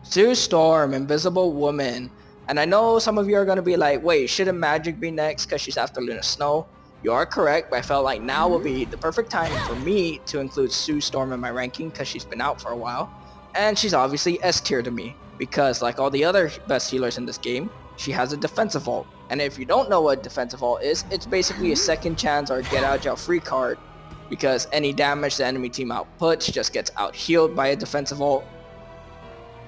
Sue Storm, Invisible Woman. And I know some of you are going to be like, wait, shouldn't Magic be next because she's after Luna Snow? You are correct, but I felt like now would be the perfect time for me to include Sue Storm in my ranking because she's been out for a while. And she's obviously S tier to me because like all the other best healers in this game, she has a defensive ult. And if you don't know what defensive ult is, it's basically a second chance or get out jail free card because any damage the enemy team outputs just gets out healed by a defensive ult.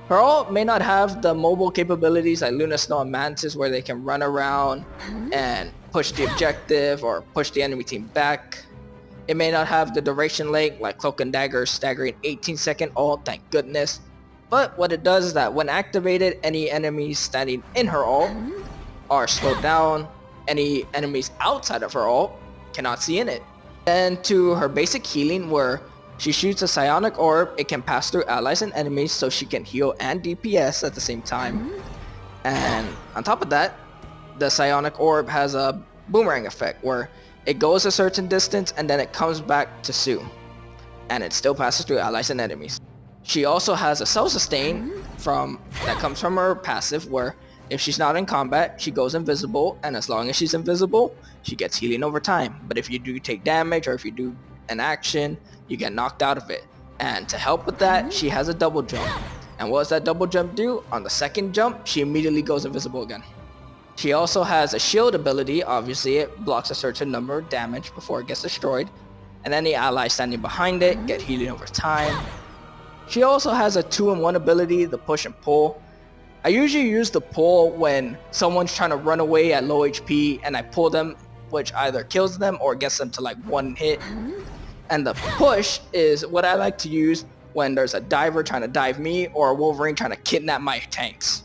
Her ult may not have the mobile capabilities like Luna Snow and Mantis where they can run around and push the objective or push the enemy team back. It may not have the duration length like Cloak and Dagger's staggering 18-second ult, thank goodness. But what it does is that when activated, any enemies standing in her ult are slowed down. Any enemies outside of her ult cannot see in it. And to her basic healing where she shoots a psionic orb, it can pass through allies and enemies so she can heal and DPS at the same time. And on top of that, the psionic orb has a boomerang effect where it goes a certain distance and then it comes back to Sue. And it still passes through allies and enemies. She also has a self-sustain that comes from her passive where if she's not in combat, she goes invisible, and as long as she's invisible, she gets healing over time. But if you do take damage or if you do an action, you get knocked out of it. And to help with that, she has a double jump. And what does that double jump do? On the second jump, she immediately goes invisible again. She also has a shield ability. Obviously, it blocks a certain number of damage before it gets destroyed. And any ally standing behind it get healing over time. She also has a 2-in-1 ability, the push and pull. I usually use the pull when someone's trying to run away at low HP and I pull them, which either kills them or gets them to like one hit. And the push is what I like to use when there's a diver trying to dive me or a Wolverine trying to kidnap my tanks.